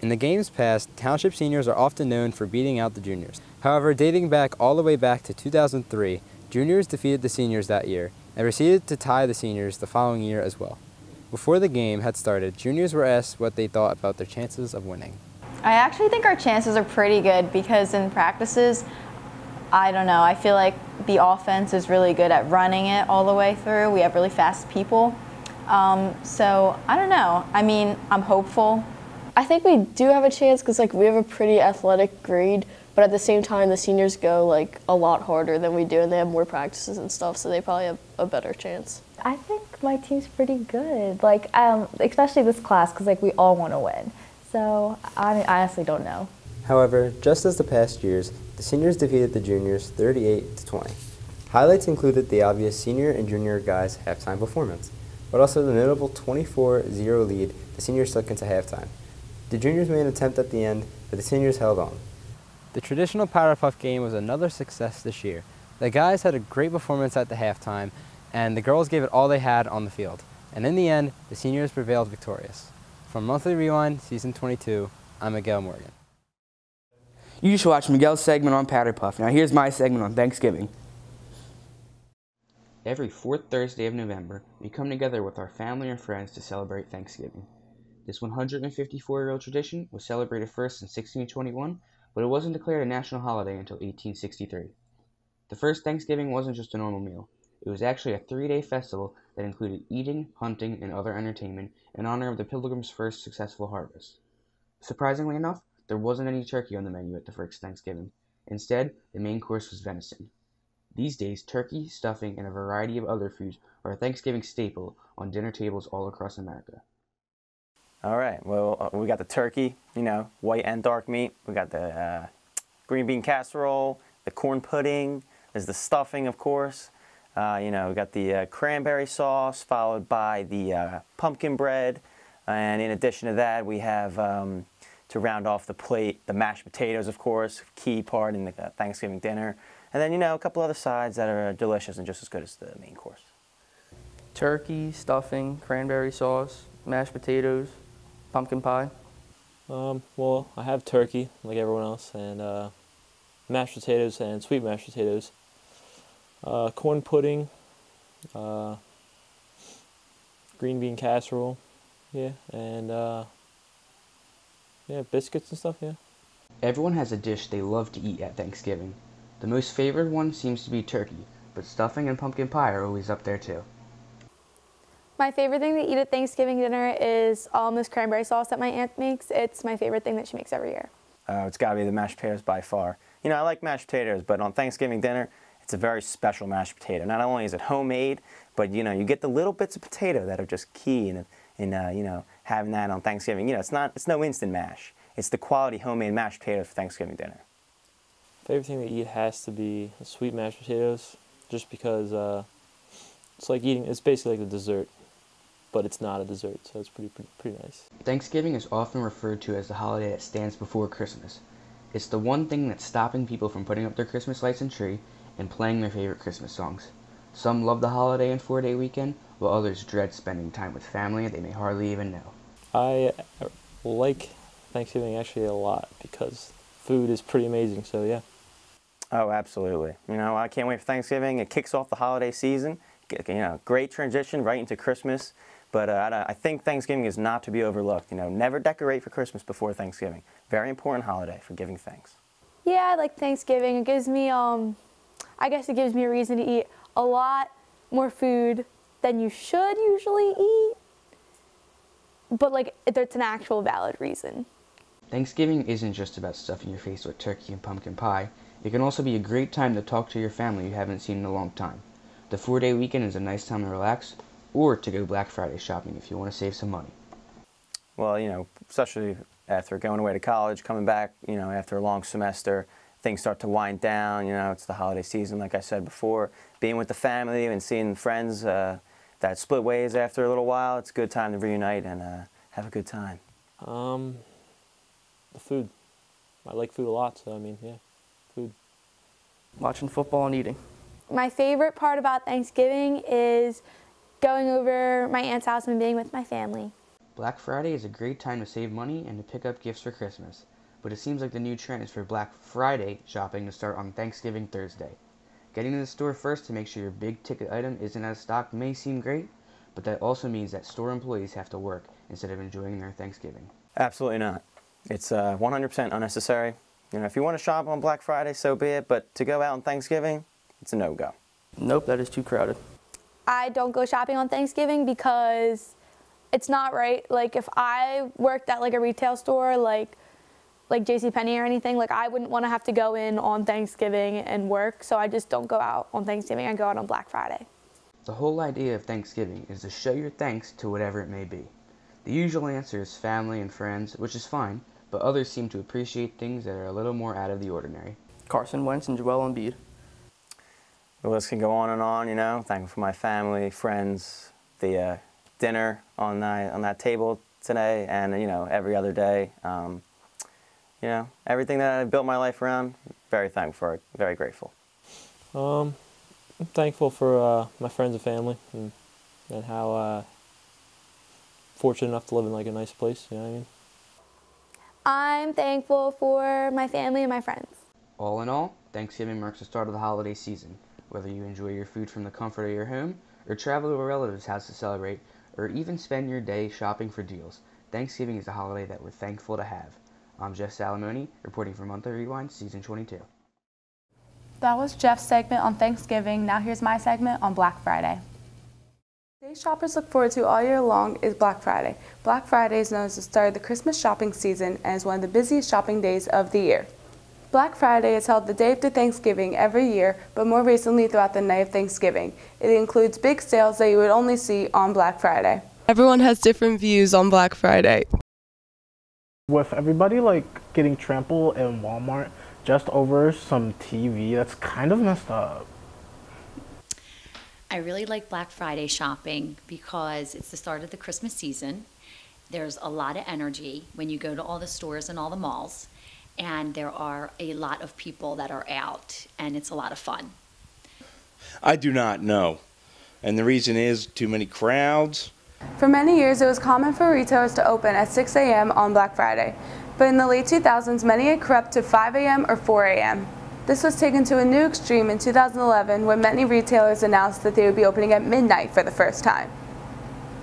In the games past, township seniors are often known for beating out the juniors. However, dating back all the way back to 2003, juniors defeated the seniors that year and proceeded to tie the seniors the following year as well. Before the game had started, juniors were asked what they thought about their chances of winning. I actually think our chances are pretty good because in practices, I don't know, I feel like the offense is really good at running it all the way through. We have really fast people. So I don't know. I mean, I'm hopeful. I think we do have a chance because like we have a pretty athletic grade, but at the same time the seniors go like a lot harder than we do, and they have more practices and stuff, so they probably have a better chance. I think my team's pretty good, like especially this class, because like we all want to win. So I honestly don't know. However, just as the past years, the seniors defeated the juniors 38-20. Highlights included the obvious senior and junior guys' halftime performance, but also the notable 24-0 lead the seniors took into halftime. The juniors made an attempt at the end, but the seniors held on. The traditional Powder Puff game was another success this year. The guys had a great performance at the halftime, and the girls gave it all they had on the field. And in the end, the seniors prevailed victorious. From Monthly Rewind, Season 22, I'm Miguel Morgan. You just watched Miguel's segment on Powder Puff. Now here's my segment on Thanksgiving. Every fourth Thursday of November, we come together with our family and friends to celebrate Thanksgiving. This 154-year-old tradition was celebrated first in 1621, but it wasn't declared a national holiday until 1863. The first Thanksgiving wasn't just a normal meal. It was actually a 3-day festival that included eating, hunting, and other entertainment in honor of the Pilgrims' first successful harvest. Surprisingly enough, there wasn't any turkey on the menu at the first Thanksgiving. Instead, the main course was venison. These days, turkey, stuffing, and a variety of other foods are a Thanksgiving staple on dinner tables all across America. All right, well, we got the turkey, white and dark meat. We got the green bean casserole, the corn pudding. There's the stuffing, of course. We got the cranberry sauce, followed by the pumpkin bread. And in addition to that, we have, to round off the plate, the mashed potatoes, of course, key part in the Thanksgiving dinner. And then, a couple other sides that are delicious and just as good as the main course. Turkey, stuffing, cranberry sauce, mashed potatoes, pumpkin pie. Well, I have turkey, like everyone else, and mashed potatoes and sweet mashed potatoes. Corn pudding, green bean casserole, and biscuits and stuff, Everyone has a dish they love to eat at Thanksgiving. The most favored one seems to be turkey, but stuffing and pumpkin pie are always up there too. My favorite thing to eat at Thanksgiving dinner is this cranberry sauce that my aunt makes. It's my favorite thing that she makes every year. It's got to be the mashed potatoes by far. I like mashed potatoes, but on Thanksgiving dinner, it's a very special mashed potato. Not only is it homemade, but you get the little bits of potato that are just key in having that on Thanksgiving. It's no instant mash. It's the quality homemade mashed potato for Thanksgiving dinner. Favorite thing to eat has to be sweet mashed potatoes, just because it's basically like a dessert, but it's not a dessert, so it's pretty nice. Thanksgiving is often referred to as the holiday that stands before Christmas. It's the one thing that's stopping people from putting up their Christmas lights and tree and playing their favorite Christmas songs. Some love the holiday and 4-day weekend, while others dread spending time with family they may hardly even know. I like Thanksgiving actually a lot because food is pretty amazing, so yeah. Oh, absolutely. I can't wait for Thanksgiving. It kicks off the holiday season. Great transition right into Christmas. But I think Thanksgiving is not to be overlooked. Never decorate for Christmas before Thanksgiving. Very important holiday for giving thanks. Yeah, I like Thanksgiving. It gives me, I guess it gives me a reason to eat a lot more food than you should usually eat. But it's an actual valid reason. Thanksgiving isn't just about stuffing your face with turkey and pumpkin pie. It can also be a great time to talk to your family you haven't seen in a long time. The 4-day weekend is a nice time to relax, or to go Black Friday shopping if you want to save some money. Well, especially after going away to college, coming back, after a long semester, things start to wind down. It's the holiday season, like I said before. Being with the family and seeing friends that split ways after a little while, it's a good time to reunite and have a good time. The food. I like food a lot, so food. Watching football and eating. My favorite part about Thanksgiving is going over my aunt's house and being with my family. Black Friday is a great time to save money and to pick up gifts for Christmas, but it seems like the new trend is for Black Friday shopping to start on Thanksgiving Thursday. Getting to the store first to make sure your big ticket item isn't out of stock may seem great, but that also means that store employees have to work instead of enjoying their Thanksgiving. Absolutely not. It's 100% unnecessary. If you want to shop on Black Friday, so be it, but to go out on Thanksgiving, it's a no-go. Nope, that is too crowded. I don't go shopping on Thanksgiving because it's not right. If I worked at a retail store like JCPenney or anything, I wouldn't want to have to go in on Thanksgiving and work, so I just don't go out on Thanksgiving. I go out on Black Friday. The whole idea of Thanksgiving is to show your thanks to whatever it may be. The usual answer is family and friends, which is fine, but others seem to appreciate things that are a little more out of the ordinary. Carson Wentz and Joel Embiid. The list can go on and on, you know. Thankful for my family, friends, the dinner on that table today, and, you know, every other day. You know, everything that I built my life around, very thankful for it, very grateful. I'm thankful for my friends and family, and how fortunate enough to live in like a nice place, you know what I mean? I'm thankful for my family and my friends. All in all, Thanksgiving marks the start of the holiday season. Whether you enjoy your food from the comfort of your home, or travel to a relative's house to celebrate, or even spend your day shopping for deals, Thanksgiving is a holiday that we're thankful to have. I'm Jeff Salamone, reporting for Monthly Rewind, Season 22. That was Jeff's segment on Thanksgiving. Now here's my segment on Black Friday. The day shoppers look forward to all year long is Black Friday. Black Friday is known as the start of the Christmas shopping season and is one of the busiest shopping days of the year. Black Friday is held the day after Thanksgiving every year, but more recently throughout the night of Thanksgiving. It includes big sales that you would only see on Black Friday. Everyone has different views on Black Friday. With everybody like getting trampled in Walmart just over some TV, that's kind of messed up. I really like Black Friday shopping because it's the start of the Christmas season. There's a lot of energy when you go to all the stores and all the malls, and there are a lot of people that are out, and it's a lot of fun. I do not know, and the reason is too many crowds. For many years, it was common for retailers to open at 6 a.m. on Black Friday, but in the late 2000s, many had crept to 5 a.m. or 4 a.m. This was taken to a new extreme in 2011 when many retailers announced that they would be opening at midnight for the first time.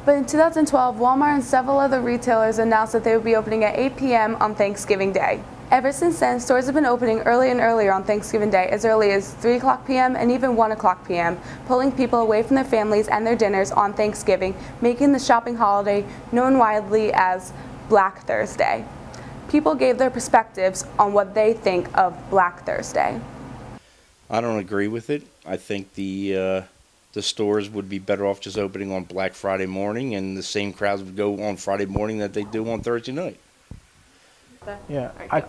But in 2012, Walmart and several other retailers announced that they would be opening at 8 p.m. on Thanksgiving Day. Ever since then, stores have been opening early and earlier on Thanksgiving Day, as early as 3 o'clock p.m. and even 1 o'clock p.m., pulling people away from their families and their dinners on Thanksgiving, making the shopping holiday known widely as Black Thursday. People gave their perspectives on what they think of Black Thursday. I don't agree with it. I think the stores would be better off just opening on Black Friday morning, and the same crowds would go on Friday morning that they do on Thursday night. Yeah, I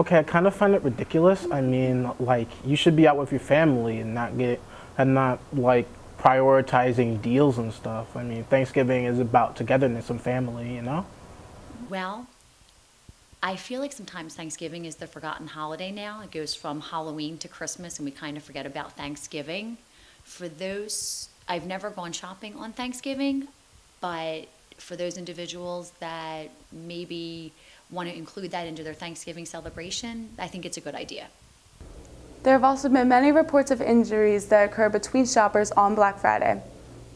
kind of find it ridiculous. I mean, like, you should be out with your family and not like prioritizing deals and stuff. I mean, Thanksgiving is about togetherness and family, you know? Well, I feel like sometimes Thanksgiving is the forgotten holiday now. It goes from Halloween to Christmas, and we kind of forget about Thanksgiving. For those, I've never gone shopping on Thanksgiving, but for those individuals that maybe want to include that into their Thanksgiving celebration, I think it's a good idea. There have also been many reports of injuries that occur between shoppers on Black Friday.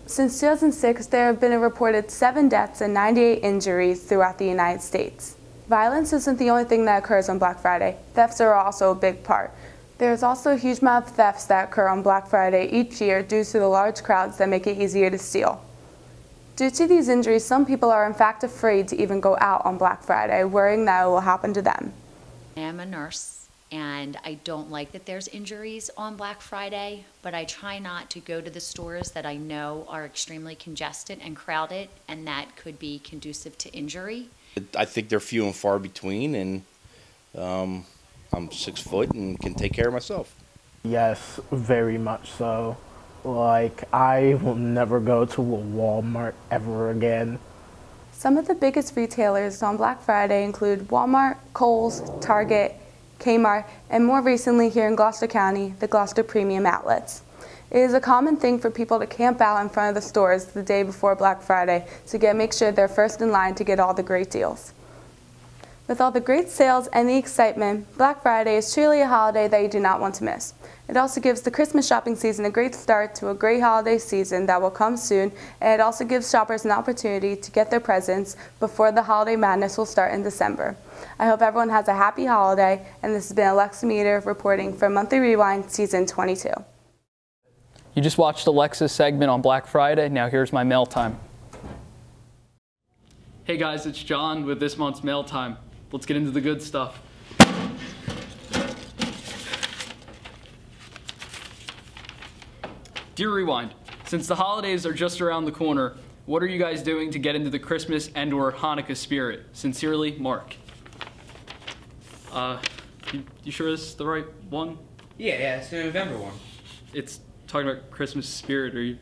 Since 2006, there have been a reported 7 deaths and 98 injuries throughout the United States. Violence isn't the only thing that occurs on Black Friday. Thefts are also a big part. There is also a huge amount of thefts that occur on Black Friday each year due to the large crowds that make it easier to steal. Due to these injuries, some people are in fact afraid to even go out on Black Friday, worrying that it will happen to them. I am a nurse, and I don't like that there's injuries on Black Friday, but I try not to go to the stores that I know are extremely congested and crowded, and that could be conducive to injury. I think they're few and far between, and I'm 6 foot and can take care of myself. Yes, very much so. Like, I will never go to a Walmart ever again. Some of the biggest retailers on Black Friday include Walmart, Kohl's, Target, Kmart, and more recently here in Gloucester County, the Gloucester Premium Outlets. It is a common thing for people to camp out in front of the stores the day before Black Friday to make sure they're first in line to get all the great deals. With all the great sales and the excitement, Black Friday is truly a holiday that you do not want to miss. It also gives the Christmas shopping season a great start to a great holiday season that will come soon, and it also gives shoppers an opportunity to get their presents before the holiday madness will start in December. I hope everyone has a happy holiday, and this has been Alexa Meter reporting for Monthly Rewind Season 22. You just watched Alexa's segment on Black Friday. Now here's my mail time. Hey guys, it's John with this month's mail time. Let's get into the good stuff. Dear Rewind, since the holidays are just around the corner, what are you guys doing to get into the Christmas and/or Hanukkah spirit? Sincerely, Mark. You sure this is the right one? Yeah, it's the November one. It's talking about Christmas spirit. Are you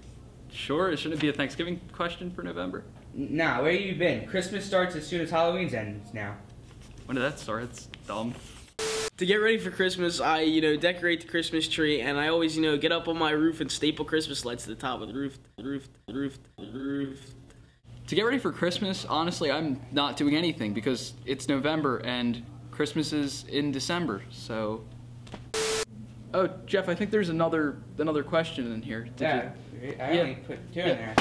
sure? Shouldn't it be a Thanksgiving question for November? Nah, where you been? Christmas starts as soon as Halloween's ends now. When did that start? It's dumb. To get ready for Christmas, I, decorate the Christmas tree, and I always, get up on my roof and staple Christmas lights to the top of the roof. To get ready for Christmas, honestly, I'm not doing anything because it's November and Christmas is in December, so... Oh, Jeff, I think there's another question in here. I only put two in there.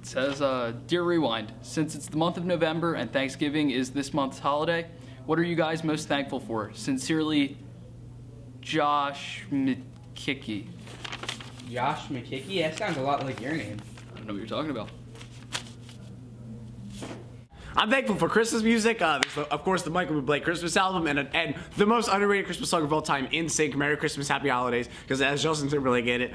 It says, Dear Rewind, since it's the month of November and Thanksgiving is this month's holiday, what are you guys most thankful for? Sincerely, Josh McKickey. Josh McKickey? That sounds a lot like your name. I don't know what you're talking about. I'm thankful for Christmas music. There's, of course, the Michael Bublé Christmas album and the most underrated Christmas song of all time, In Sync, Merry Christmas, Happy Holidays, because as Justin Timberlake get it.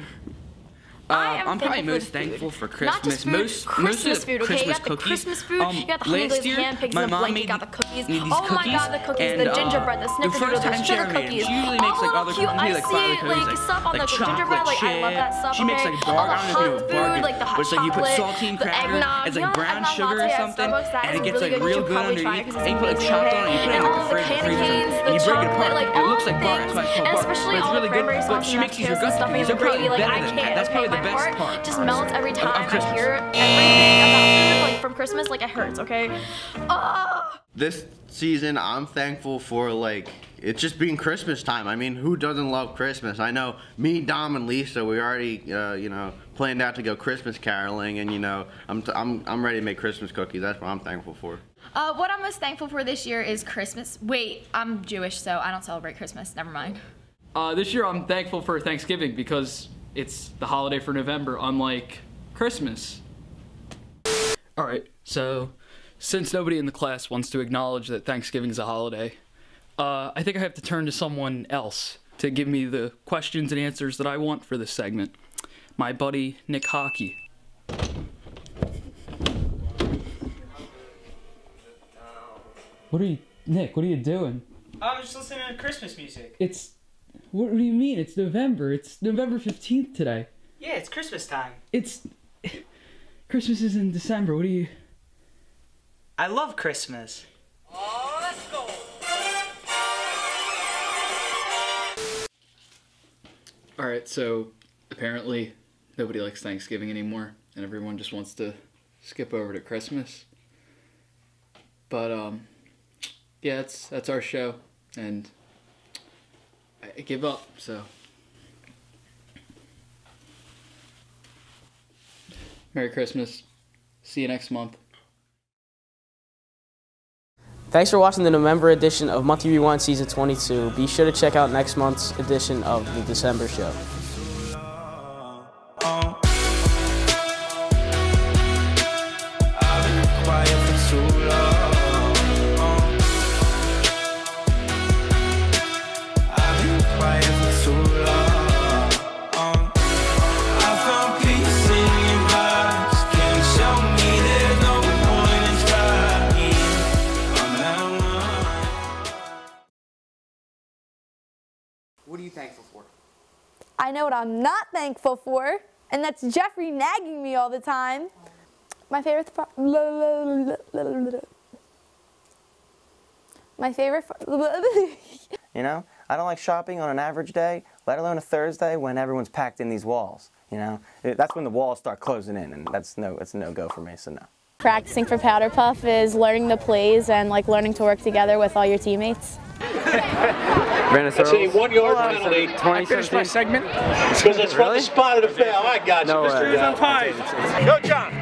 I'm probably most thankful for Christmas. Most of the Christmas cookies. Christmas food. You got the honey glazed ham, pigs in the blanket, got the cookies. These Oh my god, the cookies, the gingerbread, the snickerdoodle, the sugar cookies. She usually makes like other cute. cookies, like I see like stuff on the gingerbread, like I love that stuff. She makes like bargain. I don't know if you know bargain, like the hot but it's like you put saltine the crackers, eggnog, it's like brown sugar or something, and it gets like real good underneath. And you put like chopped on it, you put it in like the fridge, and you break it apart. It looks like bar. That's why it's called bar. But it's really good. But she makes these yogurt cookies. They're probably better than that. That's probably the best part. Just melts every time I hear everything about food, like from Christmas, like it hurts, okay? This season, I'm thankful for, like, it's just being Christmas time. I mean, who doesn't love Christmas? I know me, Dom, and Lisa, we already, planned out to go Christmas caroling, and, I'm ready to make Christmas cookies. That's what I'm thankful for. What I'm most thankful for this year is Christmas. Wait, I'm Jewish, so I don't celebrate Christmas. Never mind. This year I'm thankful for Thanksgiving because it's the holiday for November, unlike Christmas. Alright, so since nobody in the class wants to acknowledge that Thanksgiving is a holiday, I think I have to turn to someone else to give me the questions and answers that I want for this segment. My buddy, Nick Hockey. Nick, what are you doing? I'm just listening to Christmas music. What do you mean? It's November. It's November 15th today. Yeah, it's Christmas time. Christmas is in December. What do you... I love Christmas. Oh, let's go. Alright, so apparently nobody likes Thanksgiving anymore, and everyone just wants to skip over to Christmas. But, yeah, that's our show, and I give up, so... Merry Christmas. See you next month. Thanks for watching the November edition of Monthly Rewind Season 22. Be sure to check out next month's edition of the December show. What are you thankful for? I know what I'm not thankful for, and that's Jeffrey nagging me all the time. My favorite I don't like shopping on an average day, let alone a Thursday when everyone's packed in these walls. That's when the walls start closing in, and it's a no-go for me, so no. Practicing for Powder Puff is learning the plays and learning to work together with all your teammates. It's a 1-yard penalty. I finished my segment because it's from the spot of the foul. I got you. Mr. Umpires. Go, John.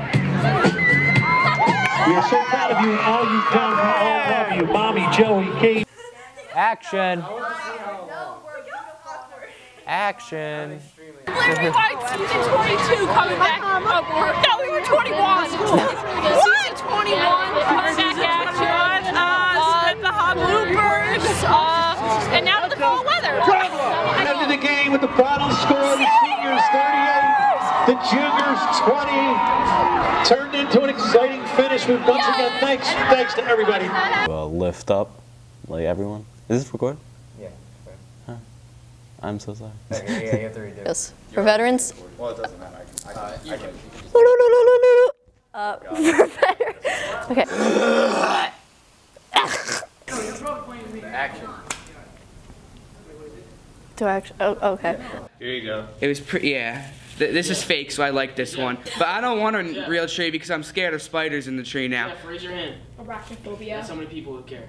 We are so proud of you and all you've done. We all love you. Mommy, Joey, Kate. Action. Action. Rewind season 22 coming back. No, we were 21. Season 21 coming back action. The hot bloopers. And now to the fall weather. End of the game with the final score: the seniors 38, the juniors 20. turned into an exciting finish. We've once again, thanks to everybody. Lift up, like everyone. Is this recorded? Yeah. Huh. I'm so sorry. Okay, yeah, you have to redo it. Yes. For veterans. Well, it doesn't matter. I can. Okay. Action. Do I actually? Oh, okay. Here you go. It was pretty, yeah. This is fake, so I like this one. But I don't want a real tree because I'm scared of spiders in the tree now. Jeff, raise your hand. Arachnophobia. That's how many people would care.